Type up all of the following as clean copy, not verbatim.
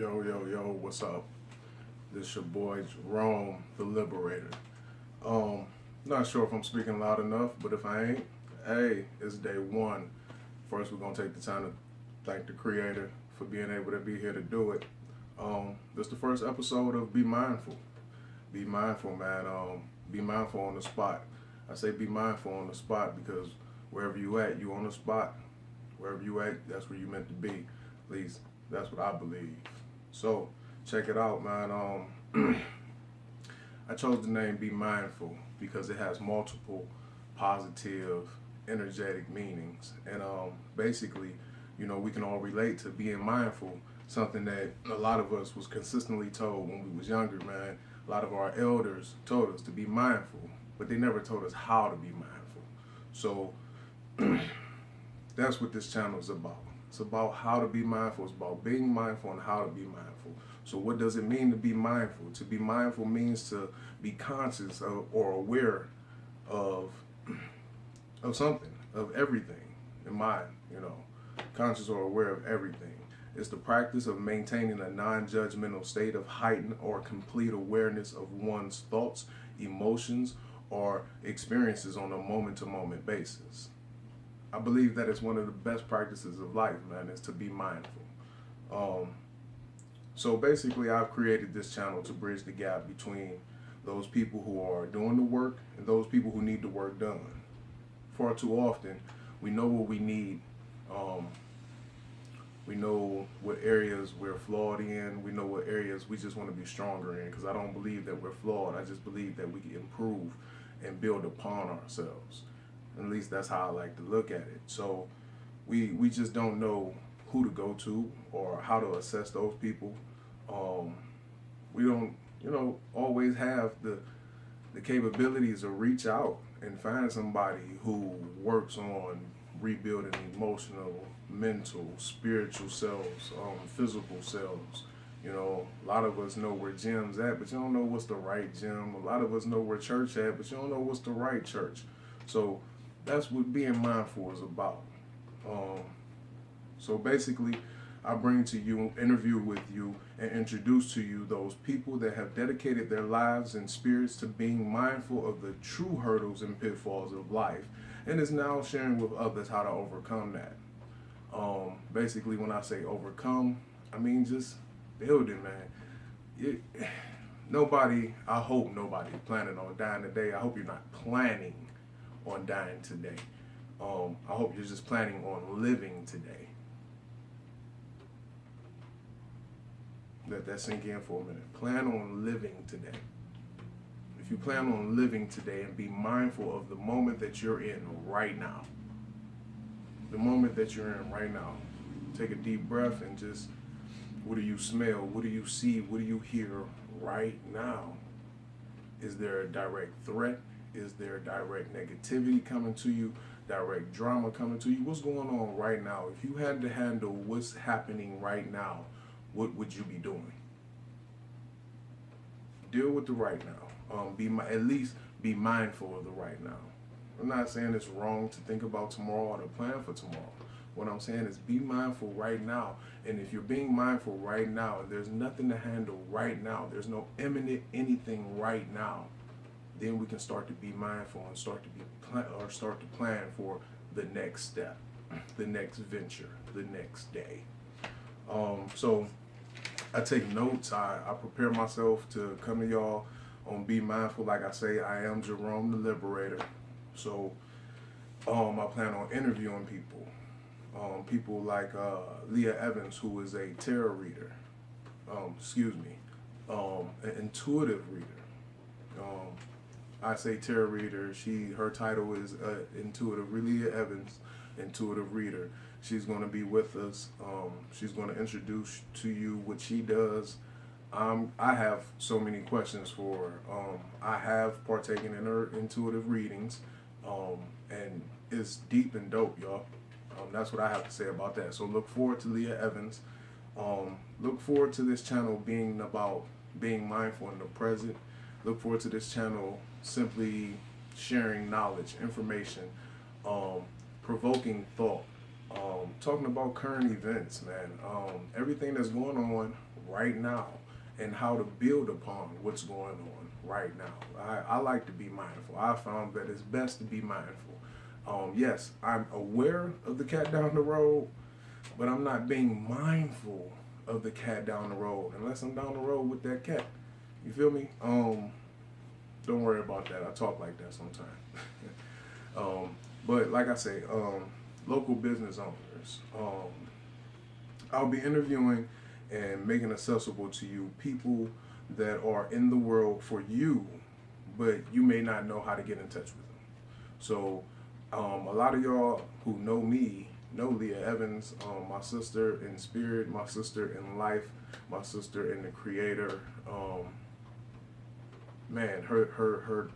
Yo, what's up? This your boy Jerome, the Liberator. Um, Not sure if I'm speaking loud enough, but if I ain't, hey, it's day one. First, we're gonna take the time to thank the Creator for being able to be here to do it. This is the first episode of Be Mindful. Be mindful, man. Be mindful on the spot. I say be mindful on the spot because wherever you at, you on the spot. Wherever you at, that's where you meant to be. At least that's what I believe. So check it out, man. I chose the name Be Mindful because it has multiple positive, energetic meanings, and basically, we can all relate to being mindful. Something that a lot of us was consistently told when we was younger, man. A lot of our elders told us to be mindful, but they never told us how to be mindful. So that's what this channel is about. It's about how to be mindful. It's about being mindful and how to be mindful. So what does it mean to be mindful? To be mindful means to be conscious of, or aware of something, of everything in mind, conscious or aware of everything. It's the practice of maintaining a non-judgmental state of heightened or complete awareness of one's thoughts, emotions, or experiences on a moment-to-moment basis. I believe that it's one of the best practices of life, man, is to be mindful. So basically, I've created this channel to bridge the gap between those people who are doing the work and those people who need the work done. Far too often, we know what we need. We know what areas we're flawed in. We know what areas we just want to be stronger in. Because I don't believe that we're flawed. I just believe that we can improve and build upon ourselves. At least that's how I like to look at it. So we just don't know who to go to or how to assess those people. We don't, always have the capabilities to reach out and find somebody who works on rebuilding emotional, mental, spiritual selves, physical selves. A lot of us know where gym's at, but you don't know what's the right gym. A lot of us know where church at, but you don't know what's the right church. So that's what being mindful is about. So basically, I bring to you, interview with you, and introduce to you those people that have dedicated their lives and spirits to being mindful of the true hurdles and pitfalls of life, and is now sharing with others how to overcome that. Basically, when I say overcome, I mean just build it, man. I hope nobody planning on dying today. I hope you're not planning on dying today. I hope you're just planning on living today. Let that sink in for a minute. Plan on living today. If you plan on living today and be mindful of the moment that you're in right now, the moment that you're in right now, take a deep breath and just, what do you smell? What do you see? What do you hear right now? Is there a direct threat? Is there direct negativity coming to you? Direct drama coming to you? What's going on right now? If you had to handle what's happening right now, what would you be doing? Deal with the right now. At least be mindful of the right now. I'm not saying it's wrong to think about tomorrow or to plan for tomorrow. What I'm saying is be mindful right now. And if you're being mindful right now, and there's nothing to handle right now, there's no imminent anything right now, then we can start to be mindful and start to plan for the next step, the next venture, the next day. So I take notes. I prepare myself to come to y'all on Be Mindful. Like I say, I am Jerome the Liberator. So I plan on interviewing people. People like Leah Evans, who is a tarot reader. An intuitive reader. I say tarot reader. Her title is intuitive. Leah Evans, intuitive reader. She's going to be with us. She's going to introduce to you what she does. I have so many questions for her. I have partaken in her intuitive readings, and it's deep and dope, y'all. That's what I have to say about that. So look forward to Leah Evans. Look forward to this channel being about being mindful in the present. Look forward to this channel simply sharing knowledge, information, provoking thought, talking about current events, man. Everything that's going on right now and how to build upon what's going on right now. I like to be mindful. I found that it's best to be mindful. Yes, I'm aware of the cat down the road, but I'm not being mindful of the cat down the road unless I'm down the road with that cat. You feel me? Don't worry about that. I talk like that sometimes. But like I say, local business owners. I'll be interviewing and making accessible to you people that are in the world for you, but you may not know how to get in touch with them. So a lot of y'all who know me know Leah Evans, my sister in spirit, my sister in life, my sister in the Creator. Man, her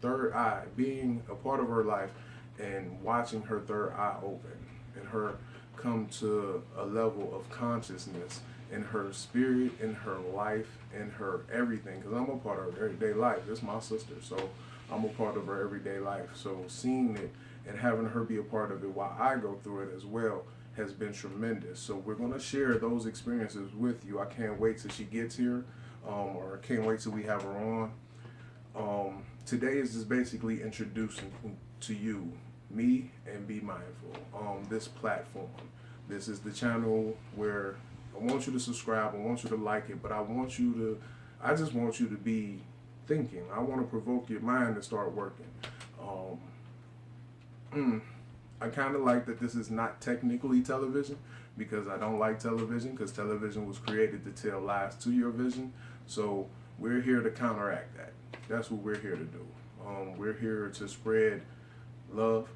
third eye, being a part of her life and watching her third eye open and her come to a level of consciousness in her spirit, in her life, in her everything, because I'm a part of her everyday life. It's my sister, so I'm a part of her everyday life. So seeing it and having her be a part of it while I go through it as well has been tremendous. So we're going to share those experiences with you. I can't wait till she gets here, or I can't wait till we have her on. Today is just basically introducing to you me and Be Mindful on this platform. This is the channel where I want you to subscribe, I want you to like it, but I just want you to be thinking. I want to provoke your mind to start working. I kind of like that this is not technically television, because I don't like television, because television was created to tell lies to your vision. So we're here to counteract that. That's what we're here to do. We're here to spread love,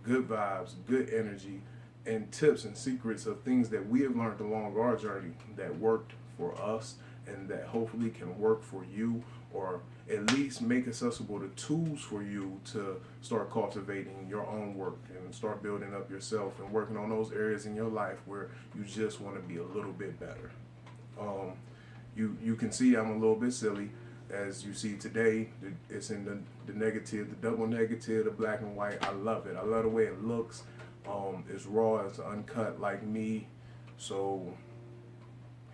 good vibes, good energy, and tips and secrets of things that we have learned along our journey that worked for us and that hopefully can work for you, or at least make accessible the tools for you to start cultivating your own work and start building up yourself and working on those areas in your life where you just want to be a little bit better. You can see I'm a little bit silly. As you see today, it's in the negative, the double negative, the black and white. I love it. I love the way it looks. It's raw, it's uncut like me. So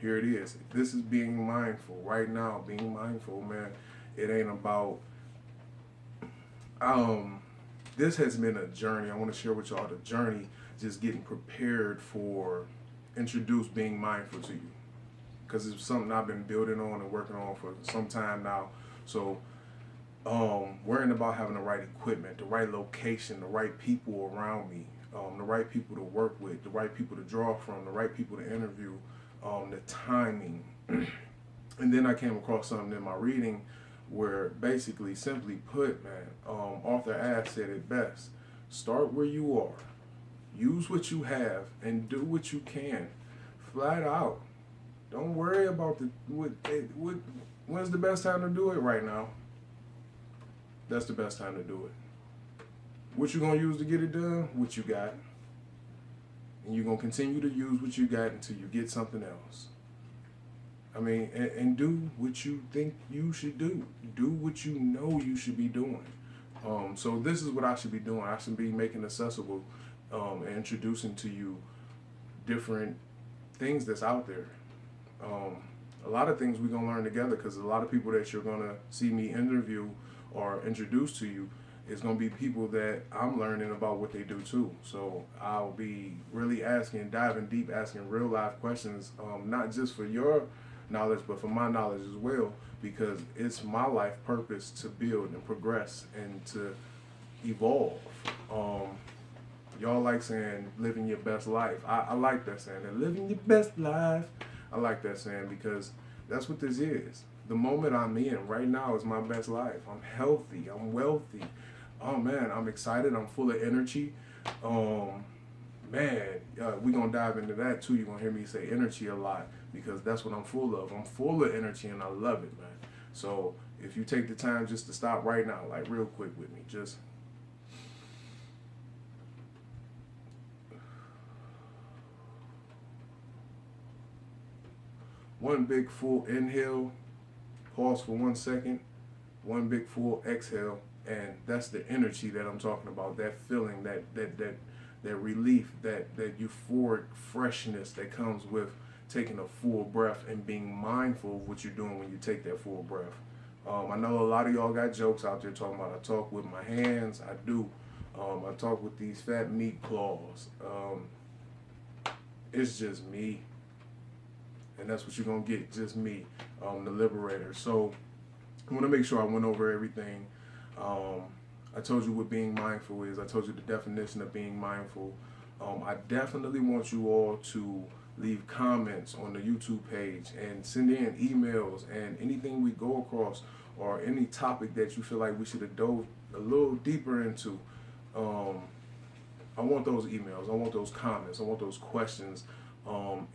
here it is. This is being mindful right now. Being mindful, man. It ain't about. This has been a journey. I want to share with y'all the journey, just getting prepared for introduce being mindful to you, because it's something I've been building on and working on for some time now. So worrying about having the right equipment, the right location, the right people around me, the right people to work with, the right people to draw from, the right people to interview, the timing. And then I came across something in my reading where basically, simply put, man, Arthur Ashe said it best. Start where you are. Use what you have and do what you can. Flat out. Don't worry about when's the best time to do it right now. That's the best time to do it. What you gonna use to get it done? What you got. And you're gonna continue to use what you got until you get something else. I mean, and do what you think you should do. Do what you know you should be doing. So this is what I should be doing. I should be making accessible and introducing to you different things that's out there. A lot of things we're going to learn together, because a lot of people that you're going to see me interview or introduce to you is going to be people that I'm learning about what they do too. So I'll be really diving deep, asking real life questions, not just for your knowledge, but for my knowledge as well, because it's my life purpose to build and progress and to evolve. Y'all like saying living your best life. I like that saying, that living your best life. I like that saying, because that's what this is. The moment I'm in right now is my best life. I'm healthy. I'm wealthy. Oh man, I'm excited. I'm full of energy. Man, we're going to dive into that too. You're going to hear me say energy a lot, because that's what I'm full of. I'm full of energy and I love it, man. So if you take the time just to stop right now, like real quick with me, just one big full inhale, pause for 1 second, one big full exhale, and that's the energy that I'm talking about, that feeling, that relief, that euphoric freshness that comes with taking a full breath and being mindful of what you're doing when you take that full breath. I know a lot of y'all got jokes out there talking about I talk with my hands. I do. I talk with these fat meat claws. It's just me. And that's what you're going to get, just me, the liberator. So I want to make sure I went over everything. I told you what being mindful is. I told you the definition of being mindful. I definitely want you all to leave comments on the YouTube page and send in emails and anything we go across or any topic that you feel like we should have dove a little deeper into. I want those emails. I want those comments. I want those questions.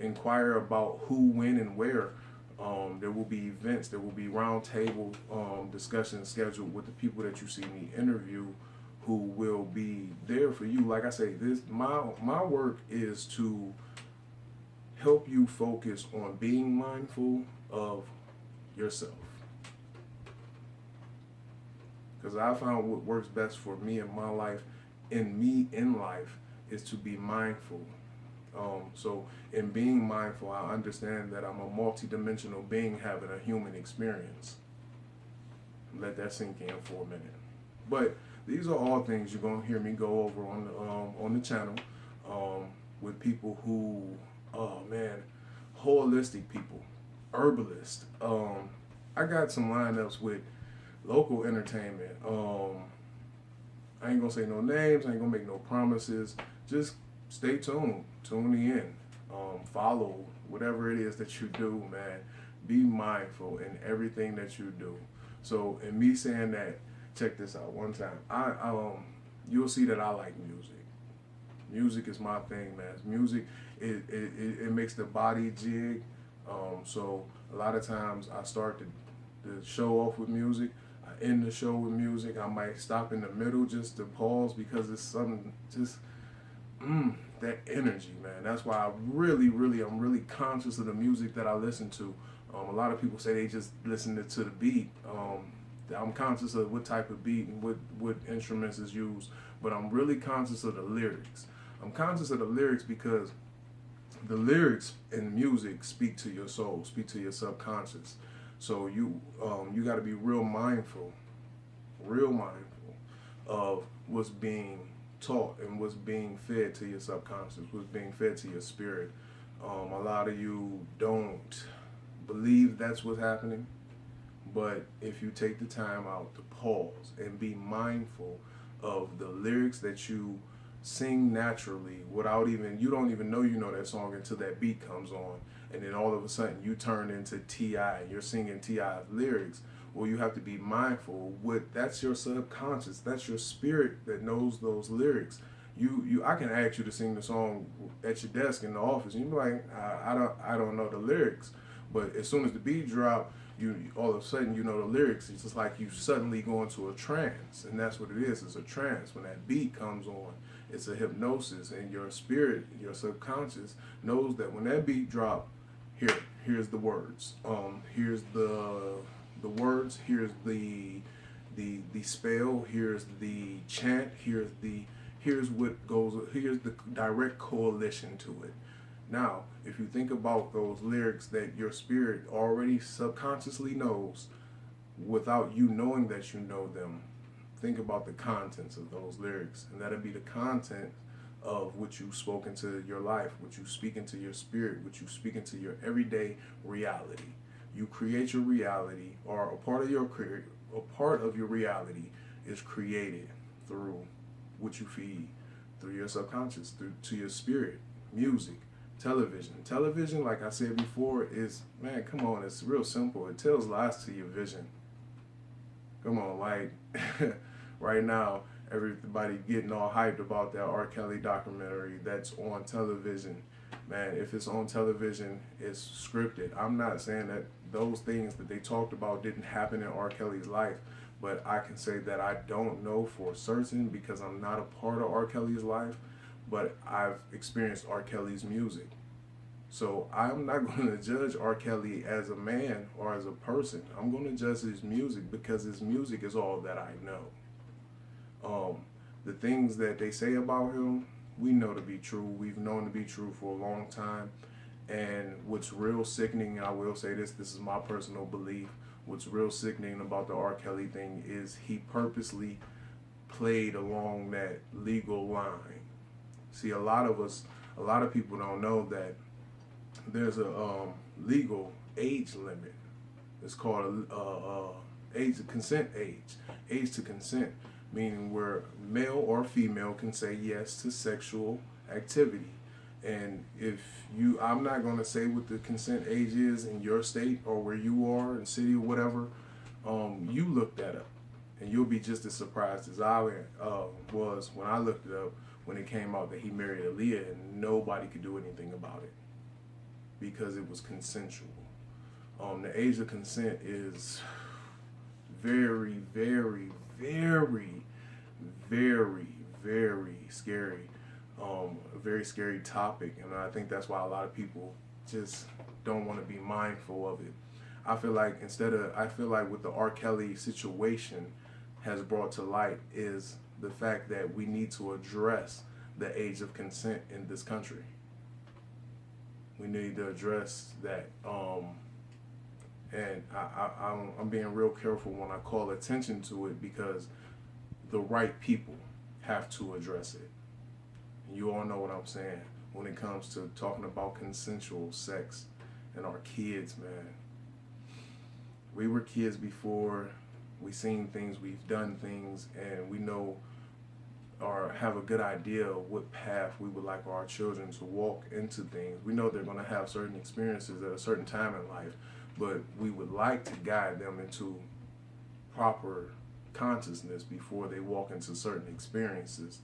Inquire about who, when, and where. There will be events. There will be roundtable discussions scheduled with the people that you see me interview, who will be there for you. Like I say, my work is to help you focus on being mindful of yourself. Because I found what works best for me in my life, in life, is to be mindful. So in being mindful, I understand that I'm a multidimensional being having a human experience. Let that sink in for a minute. But these are all things you're gonna hear me go over on the channel with people who, oh man, holistic people, herbalists. I got some lineups with local entertainment. I ain't gonna say no names. I ain't gonna make no promises. Just stay tuned. Tune in. Follow whatever it is that you do, man. Be mindful in everything that you do. So, in me saying that, check this out. One time, you'll see that I like music. Music is my thing, man. Music, it makes the body jig. So a lot of times I start the show off with music. I end the show with music. I might stop in the middle just to pause because it's something just that energy, man. That's why I'm really conscious of the music that I listen to. A lot of people say they just listen to the beat. I'm conscious of what type of beat and what instruments is used, but I'm really conscious of the lyrics. I'm conscious of the lyrics because the lyrics in music speak to your soul, speak to your subconscious. So you got to be real mindful of what's being taught and what's being fed to your subconscious, what's being fed to your spirit. A lot of you don't believe that's what's happening, but if you take the time out to pause and be mindful of the lyrics that you sing naturally without you don't even know you know that song until that beat comes on, and then all of a sudden you turn into T.I. and you're singing T.I.'s lyrics. Well, you have to be mindful. That's your subconscious. That's your spirit that knows those lyrics. I can ask you to sing the song at your desk in the office, and you're like, I don't know the lyrics. But as soon as the beat drop, you all of a sudden you know the lyrics. It's just like you suddenly go into a trance, and that's what it is. It's a trance. When that beat comes on, it's a hypnosis, and your spirit, your subconscious knows that when that beat drop, here's the words. Here's the words. Here's the spell. Here's the chant. Here's what goes. Here's the direct correlation to it. Now, if you think about those lyrics that your spirit already subconsciously knows, without you knowing that you know them, think about the contents of those lyrics, and that'll be the content of what you spoke into your life, what you speak into your spirit, what you speak into your everyday reality. You create your reality, or a part of your reality is created through what you feed, through your subconscious, to your spirit. Music, television, like I said before, is, man, come on, it's real simple. It tells lies to your vision. Come on, like right now, everybody getting all hyped about that R.Kelly documentary that's on television. Man, if it's on television, it's scripted. I'm not saying that those things that they talked about didn't happen in R.Kelly's life, but I can say that I don't know for certain because I'm not a part of R.Kelly's life, but I've experienced R.Kelly's music. So I'm not going to judge R.Kelly as a man or as a person. I'm going to judge his music because his music is all that I know. The things that they say about him, we know to be true. We've known to be true for a long time. And what's real sickening, I will say this is my personal belief. What's real sickening about the R. Kelly thing is he purposely played along that legal line. See, a lot of people don't know that there's a legal age limit. It's called age to consent age. Age to consent, meaning where male or female can say yes to sexual activity. And if you, I'm not going to say what the consent age is in your state or where you are in city or whatever. You look that up, and you'll be just as surprised as I was when I looked it up when it came out that he married Aaliyah, and nobody could do anything about it because it was consensual. The age of consent is very, very, very, very, very scary. A very scary topic, and I think that's why a lot of people just don't want to be mindful of it. I feel like what the R. Kelly situation has brought to light is the fact that we need to address the age of consent in this country. We need to address that. And I'm being real careful when I call attention to it because the right people have to address it. You all know what I'm saying when it comes to talking about consensual sex and our kids, man. We were kids before. We seen things, we've done things, and we know or have a good idea of what path we would like our children to walk into things. We know they're going to have certain experiences at a certain time in life, but we would like to guide them into proper consciousness before they walk into certain experiences.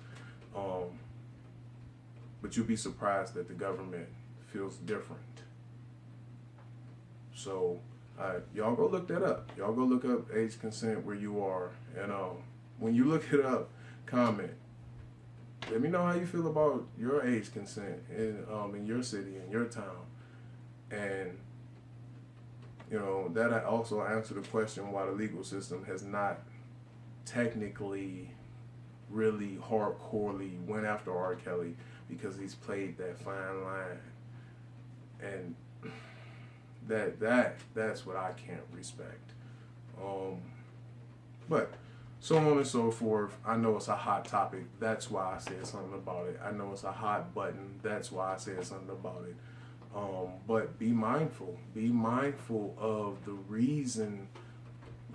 But you'll be surprised that the government feels different. So y'all go look that up. Y'all go look up age consent where you are. And when you look it up, comment. Let me know how you feel about your age consent in your city, in your town. And, that also answer the question why the legal system has not technically really hardcorely went after R. Kelly, because he's played that fine line, and that's what I can't respect. But so on and so forth. I know it's a hot topic. That's why I said something about it. I know it's a hot button. That's why I said something about it. But be mindful. Be mindful of the reason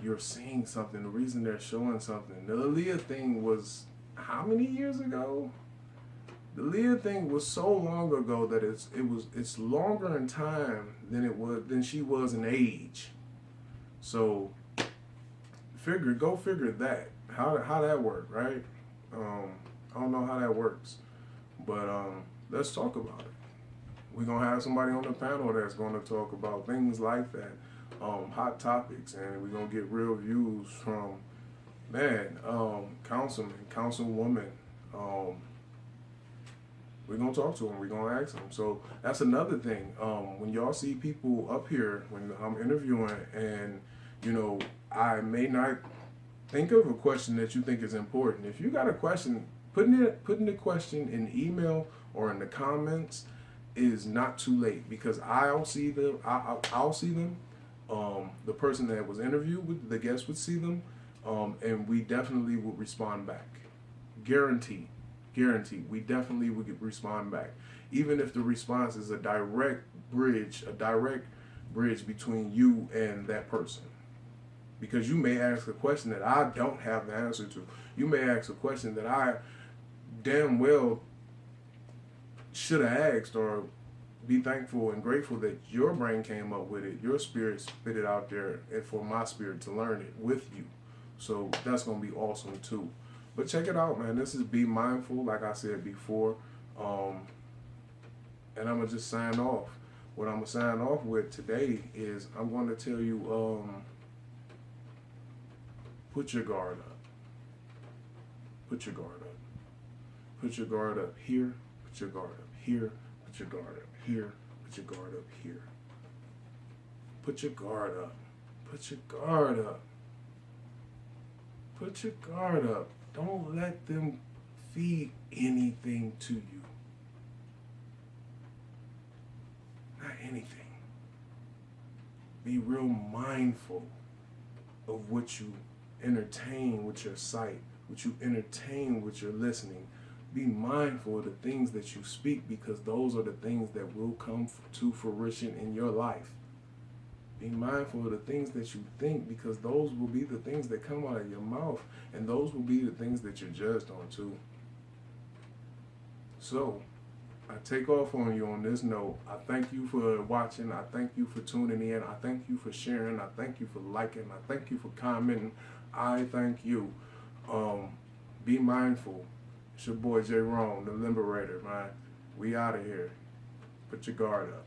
you're seeing something, the reason they're showing something. The Aaliyah thing was how many years ago? The Aaliyah thing was so long ago that it's longer in time than she was in age. So go figure that. How that worked, right? I don't know how that works. But let's talk about it. We're gonna have somebody on the panel that's gonna talk about things like that. Hot topics, and we're gonna get real views from councilmen, councilwoman. We're gonna talk to them. We're gonna ask them. So that's another thing. When y'all see people up here when I'm interviewing, and I may not think of a question that you think is important. If you got a question, putting the question in email or in the comments is not too late, because I'll see them. I'll see them. The person that was interviewed with the guest would see them, and we definitely would respond back. Guaranteed. We definitely would respond back, even if the response is a direct bridge between you and that person. Because you may ask a question that I don't have the answer to. You may ask a question that I damn well should have asked, or be thankful and grateful that your brain came up with it, your spirit spit it out there, and for my spirit to learn it with you. So that's going to be awesome too. But check it out, man. This is Be Mindful, like I said before. And I'm going to just sign off. What I'm going to sign off with today is I'm going to tell you, put your guard up. Put your guard up. Put your guard up here. Put your guard up here. Put your guard up here. Put your guard up here. Put your guard up. Put your guard up. Put your guard up. Don't let them feed anything to you. Not anything. Be real mindful of what you entertain with your sight, what you entertain with your listening. Be mindful of the things that you speak, because those are the things that will come to fruition in your life. Be mindful of the things that you think, because those will be the things that come out of your mouth, and those will be the things that you're judged on too. So, I take off on you on this note. I thank you for watching. I thank you for tuning in. I thank you for sharing. I thank you for liking. I thank you for commenting. I thank you. Be mindful. It's your boy J. Rome, the Liberator, man. We out of here. Put your guard up.